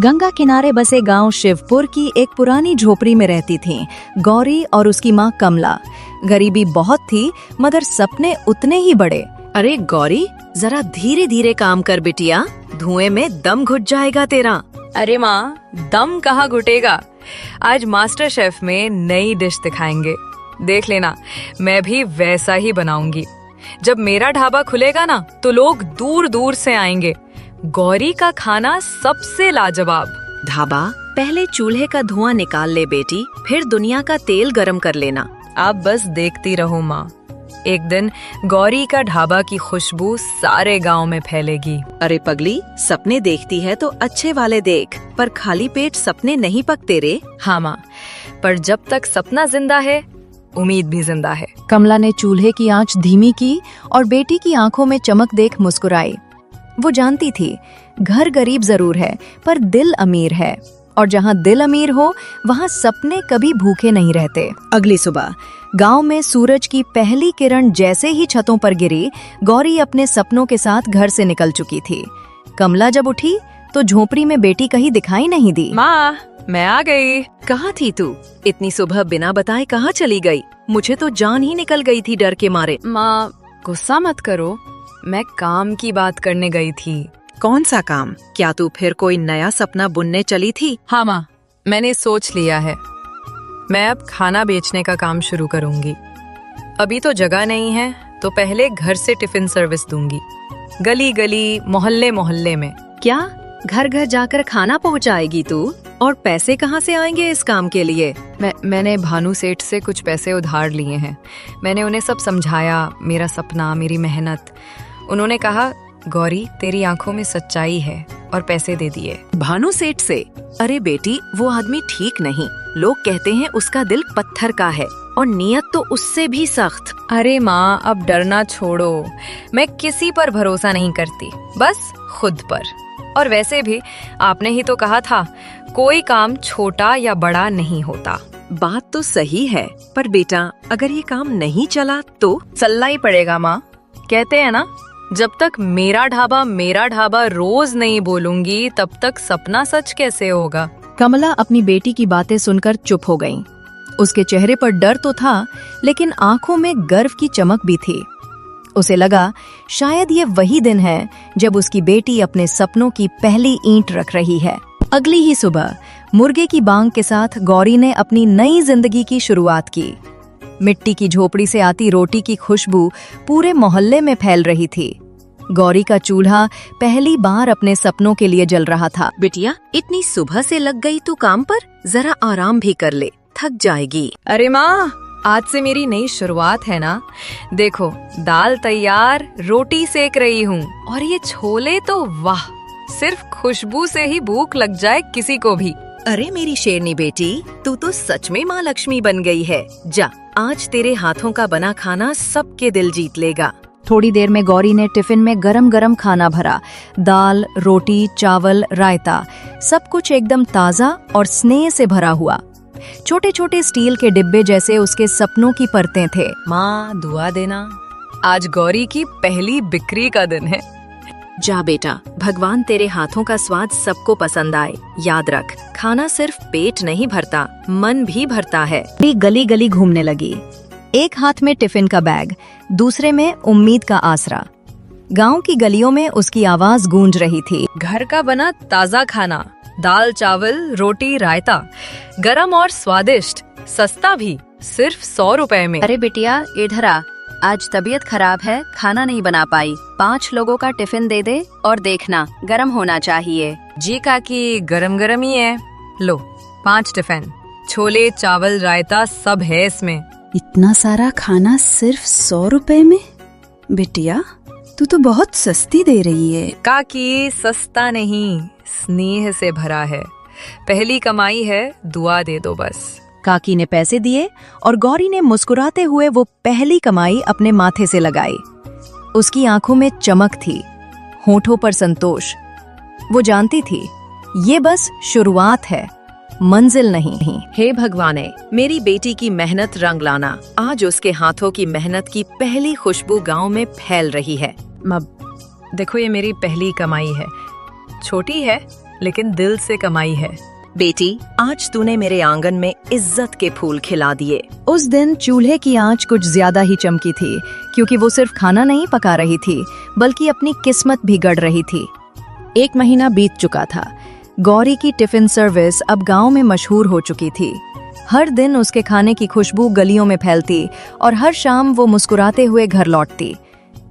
गंगा किनारे बसे गांव शिवपुर की एक पुरानी झोपड़ी में रहती थीं गौरी और उसकी माँ कमला। गरीबी बहुत थी मगर सपने उतने ही बड़े। अरे गौरी, जरा धीरे धीरे काम कर बिटिया, धुएं में दम घुट जाएगा तेरा। अरे माँ, दम कहाँ घुटेगा। आज मास्टर शेफ में नई डिश दिखाएंगे, देख लेना। मैं भी वैसा ही बनाऊंगी। जब मेरा ढाबा खुलेगा ना तो लोग दूर दूर से आएंगे। गौरी का खाना सबसे लाजवाब। ढाबा, पहले चूल्हे का धुआं निकाल ले बेटी, फिर दुनिया का तेल गरम कर लेना। आप बस देखती रहो माँ, एक दिन गौरी का ढाबा की खुशबू सारे गांव में फैलेगी। अरे पगली, सपने देखती है तो अच्छे वाले देख, पर खाली पेट सपने नहीं पकते रे। हाँ माँ, पर जब तक सपना जिंदा है उम्मीद भी जिंदा है। कमला ने चूल्हे की आंच धीमी की और बेटी की आंखों में चमक देख मुस्कुराई। वो जानती थी घर गरीब जरूर है पर दिल अमीर है, और जहाँ दिल अमीर हो वहाँ सपने कभी भूखे नहीं रहते। अगली सुबह गांव में सूरज की पहली किरण जैसे ही छतों पर गिरी, गौरी अपने सपनों के साथ घर से निकल चुकी थी। कमला जब उठी तो झोपड़ी में बेटी कहीं दिखाई नहीं दी। माँ, मैं आ गई। कहाँ थी तू? इतनी सुबह बिना बताए कहाँ चली गई? मुझे तो जान ही निकल गई थी डर के मारे। माँ, गुस्सा मत करो, मैं काम की बात करने गई थी। कौन सा काम? क्या तू फिर कोई नया सपना बुनने चली थी? हाँ माँ, मैंने सोच लिया है। मैं अब खाना बेचने का काम शुरू करूंगी। अभी तो जगह नहीं है तो पहले घर से टिफिन सर्विस दूंगी, गली गली मोहल्ले मोहल्ले में। क्या घर घर जाकर खाना पहुंचाएगी तू? और पैसे कहाँ से आएंगे इस काम के लिए? मैंने भानु सेठ से कुछ पैसे उधार लिए हैं। मैंने उन्हें सब समझाया, मेरा सपना, मेरी मेहनत। उन्होंने कहा, गौरी तेरी आंखों में सच्चाई है, और पैसे दे दिए। भानु सेठ से? अरे बेटी, वो आदमी ठीक नहीं। लोग कहते हैं उसका दिल पत्थर का है और नीयत तो उससे भी सख्त। अरे माँ, अब डरना छोड़ो। मैं किसी पर भरोसा नहीं करती, बस खुद पर। और वैसे भी आपने ही तो कहा था, कोई काम छोटा या बड़ा नहीं होता। बात तो सही है, पर बेटा अगर ये काम नहीं चला तो? चलना ही पड़ेगा माँ। कहते हैं ना, जब तक मेरा ढाबा रोज नहीं बोलूंगी तब तक सपना सच कैसे होगा। कमला अपनी बेटी की बातें सुनकर चुप हो गईं। उसके चेहरे पर डर तो था लेकिन आंखों में गर्व की चमक भी थी। उसे लगा शायद ये वही दिन है जब उसकी बेटी अपने सपनों की पहली ईंट रख रही है। अगली ही सुबह मुर्गे की बांग के साथ गौरी ने अपनी नई जिंदगी की शुरुआत की। मिट्टी की झोपड़ी से आती रोटी की खुशबू पूरे मोहल्ले में फैल रही थी। गौरी का चूल्हा पहली बार अपने सपनों के लिए जल रहा था। बिटिया, इतनी सुबह से लग गई तू काम पर? जरा आराम भी कर ले, थक जाएगी। अरे माँ, आज से मेरी नई शुरुआत है ना। देखो, दाल तैयार, रोटी सेक रही हूँ, और ये छोले तो वाह, सिर्फ खुशबू से ही भूख लग जाए किसी को भी। अरे मेरी शेरनी बेटी, तू तो सच में माँ लक्ष्मी बन गई है। जा, आज तेरे हाथों का बना खाना सबके दिल जीत लेगा। थोड़ी देर में गौरी ने टिफिन में गरम गरम खाना भरा। दाल, रोटी, चावल, रायता, सब कुछ एकदम ताज़ा और स्नेह से भरा हुआ। छोटे छोटे स्टील के डिब्बे जैसे उसके सपनों की परतें थे। माँ, दुआ देना, आज गौरी की पहली बिक्री का दिन है। जा बेटा, भगवान तेरे हाथों का स्वाद सबको पसंद आए। याद रख, खाना सिर्फ पेट नहीं भरता, मन भी भरता है। गली गली घूमने लगी, एक हाथ में टिफिन का बैग, दूसरे में उम्मीद का आसरा। गांव की गलियों में उसकी आवाज गूंज रही थी। घर का बना ताज़ा खाना, दाल चावल रोटी रायता, गरम और स्वादिष्ट, सस्ता भी, सिर्फ 100 रुपए में। अरे बिटिया, इधर आ, आज तबीयत खराब है, खाना नहीं बना पाई। 5 लोगों का टिफिन दे दे और देखना गरम होना चाहिए। जी काकी, गरम गरम ही है। लो 5 टिफिन, छोले चावल रायता सब है इसमें। इतना सारा खाना सिर्फ 100 रुपए में? बिटिया, तू तो बहुत सस्ती दे रही है। काकी, सस्ता नहीं, स्नेह से भरा है। पहली कमाई है, दुआ दे दो बस। काकी ने पैसे दिए और गौरी ने मुस्कुराते हुए वो पहली कमाई अपने माथे से लगाई। उसकी आंखों में चमक थी, होठों पर संतोष। वो जानती थी ये बस शुरुआत है, मंजिल नहीं। हे भगवान, मेरी बेटी की मेहनत रंग लाना। आज उसके हाथों की मेहनत की पहली खुशबू गांव में फैल रही है। देखो, ये मेरी पहली कमाई है। छोटी है लेकिन दिल से कमाई है। बेटी, आज तूने मेरे आंगन में इज्जत के फूल खिला दिए। उस दिन चूल्हे की आंच कुछ ज्यादा ही चमकी थी, क्योंकि वो सिर्फ खाना नहीं पका रही थी बल्कि अपनी किस्मत भी गढ़ रही थी। 1 महीना बीत चुका था। गौरी की टिफिन सर्विस अब गांव में मशहूर हो चुकी थी। हर दिन उसके खाने की खुशबू गलियों में फैलती और हर शाम वो मुस्कुराते हुए घर लौटती।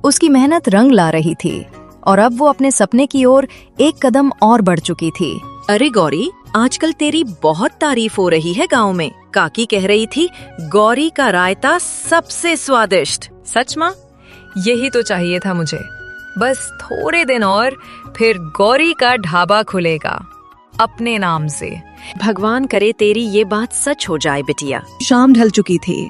उसकी मेहनत रंग ला रही थी और अब वो अपने सपने की ओर एक कदम और बढ़ चुकी थी। अरे गौरी, आजकल तेरी बहुत तारीफ हो रही है गांव में। काकी कह रही थी गौरी का रायता सबसे स्वादिष्ट। सच माँ? यही तो चाहिए था मुझे। बस थोड़े दिन और फिर गौरी का ढाबा खुलेगा अपने नाम से। भगवान करे तेरी ये बात सच हो जाए बिटिया। शाम ढल चुकी थी।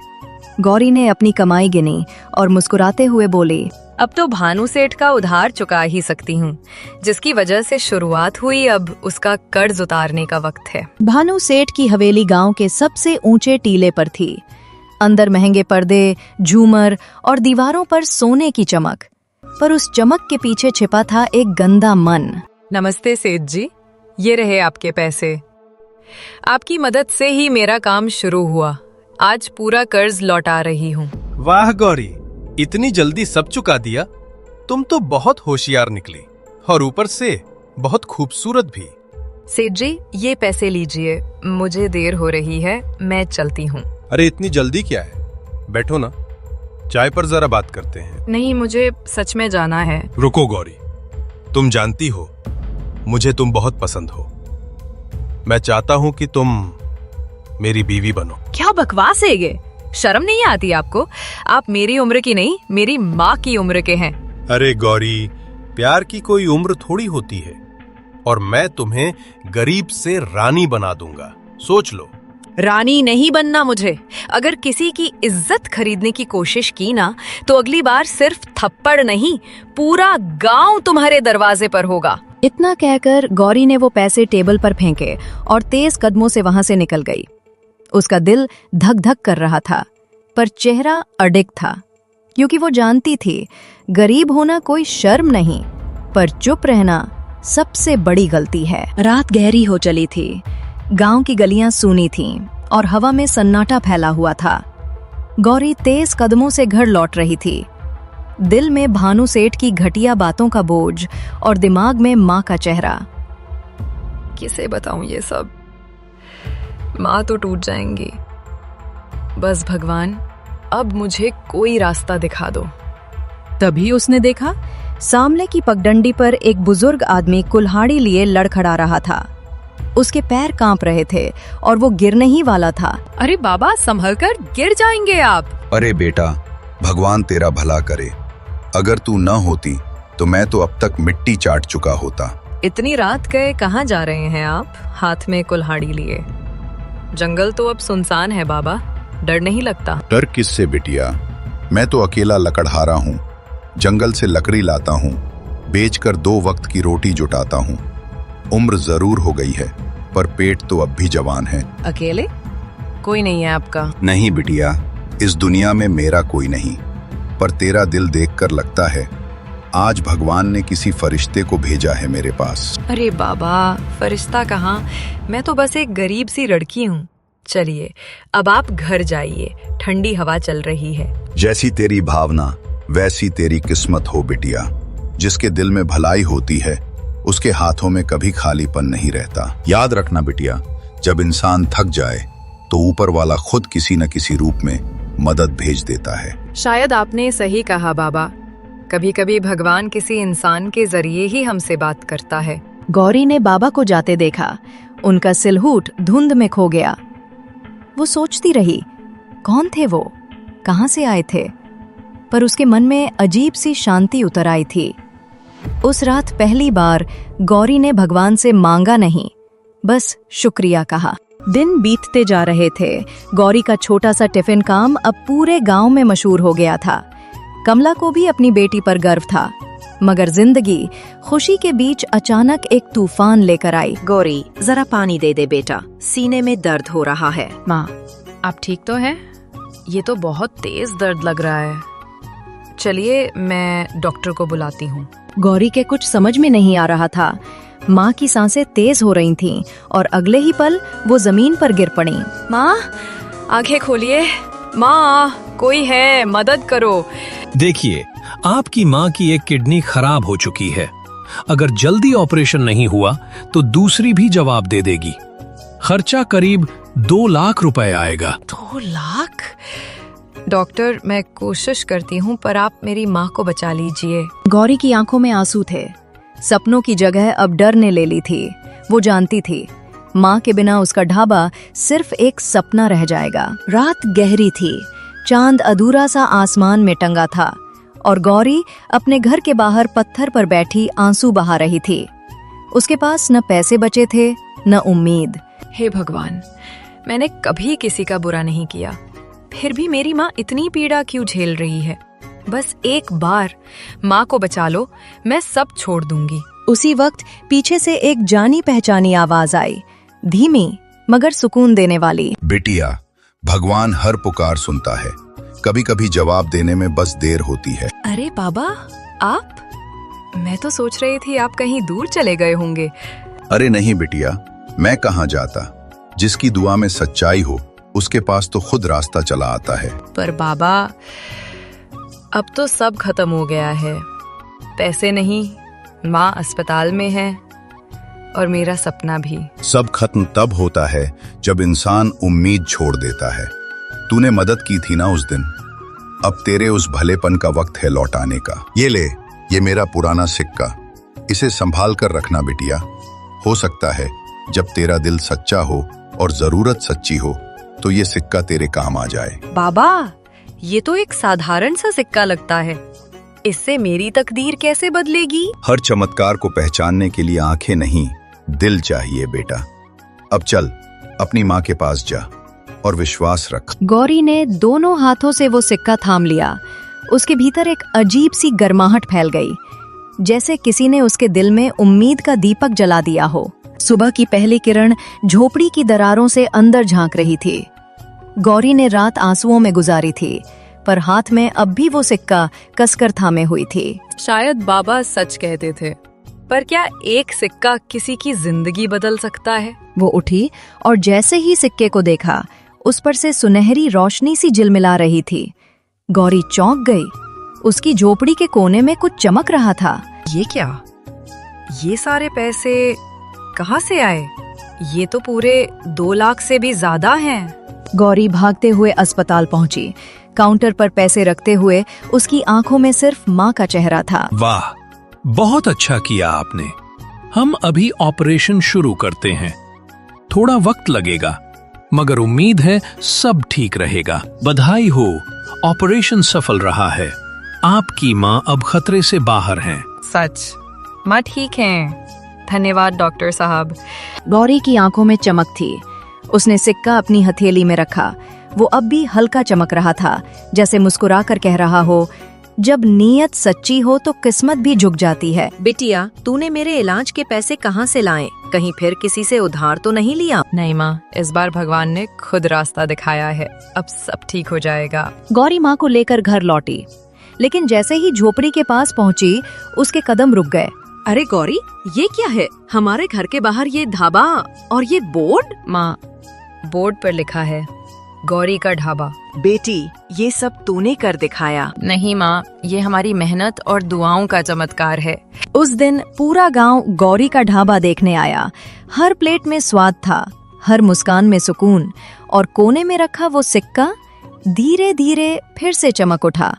गौरी ने अपनी कमाई गिनी और मुस्कुराते हुए बोली, अब तो भानु सेठ का उधार चुका ही सकती हूँ, जिसकी वजह से शुरुआत हुई। अब उसका कर्ज उतारने का वक्त है। भानु सेठ की हवेली गांव के सबसे ऊंचे टीले पर थी। अंदर महंगे पर्दे, झूमर और दीवारों पर सोने की चमक, पर उस चमक के पीछे छिपा था एक गंदा मन। नमस्ते सेठ जी, ये रहे आपके पैसे। आपकी मदद से ही मेरा काम शुरू हुआ। आज पूरा कर्ज लौटा रही हूँ। वाह गौरी, इतनी जल्दी सब चुका दिया। तुम तो बहुत होशियार निकली और ऊपर से बहुत खूबसूरत भी। सेठ जी, ये पैसे लीजिए। मुझे देर हो रही है, मैं चलती हूँ। अरे इतनी जल्दी क्या है, बैठो ना, चाय पर जरा बात करते हैं। नहीं, मुझे सच में जाना है। रुको गौरी, तुम जानती हो मुझे तुम बहुत पसंद हो। मैं चाहता हूँ कि तुम मेरी बीवी बनो। क्या बकवास है ये? शर्म नहीं आती आपको? आप मेरी उम्र की नहीं, मेरी माँ की उम्र के हैं। अरे गौरी, प्यार की कोई उम्र थोड़ी होती है, और मैं तुम्हें गरीब से रानी बना दूंगा। सोच लो। रानी नहीं बनना मुझे। अगर किसी की इज्जत खरीदने की कोशिश की ना, तो अगली बार सिर्फ थप्पड़ नहीं, पूरा गांव तुम्हारे दरवाजे पर होगा। इतना कहकर गौरी ने वो पैसे टेबल पर फेंके और तेज कदमों से वहां से निकल गई। उसका दिल धक धक कर रहा था, पर चेहरा अडिग था, क्योंकि वो जानती थी गरीब होना कोई शर्म नहीं, पर चुप रहना सबसे बड़ी गलती है। रात गहरी हो चली थी। गांव की गलियां सूनी थीं और हवा में सन्नाटा फैला हुआ था। गौरी तेज कदमों से घर लौट रही थी, दिल में भानु सेठ की घटिया बातों का बोझ और दिमाग में माँ का चेहरा। किसे बताऊं ये सब? माँ तो टूट जाएंगी। बस भगवान, अब मुझे कोई रास्ता दिखा दो। तभी उसने देखा, सामने की पगडंडी पर एक बुजुर्ग आदमी कुल्हाड़ी लिए लड़खड़ा रहा था। उसके पैर कांप रहे थे और वो गिरने ही वाला था। अरे बाबा, संभल कर, गिर जाएंगे आप। अरे बेटा, भगवान तेरा भला करे। अगर तू न होती तो मैं तो अब तक मिट्टी चाट चुका होता। इतनी रात गए कहाँ जा रहे हैं आप, हाथ में कुल्हाड़ी लिए? जंगल तो अब सुनसान है बाबा, डर नहीं लगता? डर किससे बिटिया, मैं तो अकेला लकड़हारा हूँ। जंगल से लकड़ी लाता हूँ, बेचकर 2 वक्त की रोटी जुटाता हूँ। उम्र जरूर हो गई है, पर पेट तो अब भी जवान है। अकेले? कोई नहीं है आपका? नहीं बिटिया, इस दुनिया में मेरा कोई नहीं, पर तेरा दिल देखकर लगता है आज भगवान ने किसी फरिश्ते को भेजा है मेरे पास। अरे बाबा, फरिश्ता कहाँ, मैं तो बस एक गरीब सी लड़की हूँ। चलिए, अब आप घर जाइए, ठंडी हवा चल रही है। जैसी तेरी भावना वैसी तेरी किस्मत हो बिटिया। जिसके दिल में भलाई होती है उसके हाथों में कभी खालीपन नहीं रहता। याद रखना बिटिया, जब इंसान थक जाए तो ऊपर वाला खुद किसी न किसी रूप में मदद भेज देता है। शायद आपने सही कहा बाबा, कभी कभी भगवान किसी इंसान के जरिए ही हमसे बात करता है। गौरी ने बाबा को जाते देखा। उनका सिलहूट धुंध में खो गया। वो सोचती रही, कौन थे वो, कहाँ से आए थे? पर उसके मन में अजीब सी शांति उतर आई थी। उस रात पहली बार गौरी ने भगवान से मांगा नहीं, बस शुक्रिया कहा। दिन बीतते जा रहे थे। गौरी का छोटा सा टिफिन काम अब पूरे गांव में मशहूर हो गया था। कमला को भी अपनी बेटी पर गर्व था, मगर जिंदगी खुशी के बीच अचानक एक तूफान लेकर आई। गौरी, जरा पानी दे दे बेटा, सीने में दर्द हो रहा है। माँ, आप ठीक तो हैं? ये तो बहुत तेज दर्द लग रहा है। चलिए, मैं डॉक्टर को बुलाती हूँ। गौरी के कुछ समझ में नहीं आ रहा था। माँ की सांसें तेज हो रही थीं और अगले ही पल वो जमीन पर गिर पड़ी। माँ, आंखें खोलिए। माँ, कोई है, मदद करो। देखिए, आपकी माँ की एक किडनी खराब हो चुकी है। अगर जल्दी ऑपरेशन नहीं हुआ तो दूसरी भी जवाब दे देगी। खर्चा करीब 2 लाख रुपए आएगा। 2 लाख? डॉक्टर, मैं कोशिश करती हूँ, पर आप मेरी माँ को बचा लीजिए। गौरी की आंखों में आंसू थे। सपनों की जगह अब डर ने ले ली थी। वो जानती थी माँ के बिना उसका ढाबा सिर्फ एक सपना रह जाएगा। रात गहरी थी, चांद अधूरा सा आसमान में टंगा था और गौरी अपने घर के बाहर पत्थर पर बैठी आंसू बहा रही थी। उसके पास न पैसे बचे थे न उम्मीद। हे भगवान, मैंने कभी किसी का बुरा नहीं किया, फिर भी मेरी माँ इतनी पीड़ा क्यों झेल रही है? बस एक बार माँ को बचा लो, मैं सब छोड़ दूंगी। उसी वक्त पीछे से एक जानी पहचानी आवाज आई, धीमी मगर सुकून देने वाली। बिटिया, भगवान हर पुकार सुनता है, कभी कभी जवाब देने में बस देर होती है। अरे बाबा, आप? मैं तो सोच रही थी आप कहीं दूर चले गए होंगे। अरे नहीं बिटिया, मैं कहाँ जाता। जिसकी दुआ में सच्चाई हो उसके पास तो खुद रास्ता चला आता है। पर बाबा, अब तो सब खत्म हो गया है। पैसे नहीं, माँ अस्पताल में है और मेरा सपना भी। सब खत्म तब होता है जब इंसान उम्मीद छोड़ देता है। तूने मदद की थी ना उस दिन, अब तेरे उस भलेपन का वक्त है लौटाने का। ये ले, ये मेरा पुराना सिक्का, इसे संभाल कर रखना बिटिया। हो सकता है जब तेरा दिल सच्चा हो और जरूरत सच्ची हो तो ये सिक्का तेरे काम आ जाए। बाबा, ये तो एक साधारण सा सिक्का लगता है, इससे मेरी तकदीर कैसे बदलेगी? हर चमत्कार को पहचानने के लिए आंखें नहीं, दिल चाहिए बेटा। अब चल, अपनी माँ के पास जा और विश्वास रख। गौरी ने दोनों हाथों से वो सिक्का थाम लिया। उसके भीतर एक अजीब सी गर्माहट फैल गई, जैसे किसी ने उसके दिल में उम्मीद का दीपक जला दिया हो। सुबह की पहली किरण झोपड़ी की दरारों से अंदर झांक रही थी। गौरी ने रात आंसुओं में गुजारी थी, पर हाथ में अब भी वो सिक्का कसकर थामे हुई थी। शायद बाबा सच कहते थे, पर क्या एक सिक्का किसी की जिंदगी बदल सकता है? वो उठी और जैसे ही सिक्के को देखा, उस पर से सुनहरी रोशनी सी झिलमिला रही थी। गौरी चौंक गई। उसकी झोपड़ी के कोने में कुछ चमक रहा था। ये क्या? ये सारे पैसे कहाँ से आए? ये तो पूरे 2 लाख से भी ज्यादा हैं। गौरी भागते हुए अस्पताल पहुंची। काउंटर पर पैसे रखते हुए उसकी आंखों में सिर्फ माँ का चेहरा था। वाह, बहुत अच्छा किया आपने। हम अभी ऑपरेशन शुरू करते हैं। थोड़ा वक्त लगेगा, मगर उम्मीद है सब ठीक रहेगा। बधाई हो, ऑपरेशन सफल रहा है। आपकी माँ अब खतरे से बाहर हैं। सच? माँ ठीक हैं। धन्यवाद डॉक्टर साहब। गौरी की आंखों में चमक थी। उसने सिक्का अपनी हथेली में रखा। वो अब भी हल्का चमक रहा था, जैसे मुस्कुराकर कह रहा हो, जब नीयत सच्ची हो तो किस्मत भी झुक जाती है। बिटिया, तूने मेरे इलाज के पैसे कहाँ से लाए? कहीं फिर किसी से उधार तो नहीं लिया? नहीं माँ, इस बार भगवान ने खुद रास्ता दिखाया है, अब सब ठीक हो जाएगा। गौरी माँ को लेकर घर लौटी, लेकिन जैसे ही झोपड़ी के पास पहुंची, उसके कदम रुक गए। अरे गौरी, ये क्या है? हमारे घर के बाहर ये ढाबा और ये बोर्ड? माँ, बोर्ड पर लिखा है गौरी का ढाबा। बेटी, ये सब तूने कर दिखाया। नहीं माँ, ये हमारी मेहनत और दुआओं का चमत्कार है। उस दिन पूरा गांव गौरी का ढाबा देखने आया। हर प्लेट में स्वाद था, हर मुस्कान में सुकून, और कोने में रखा वो सिक्का धीरे धीरे फिर से चमक उठा।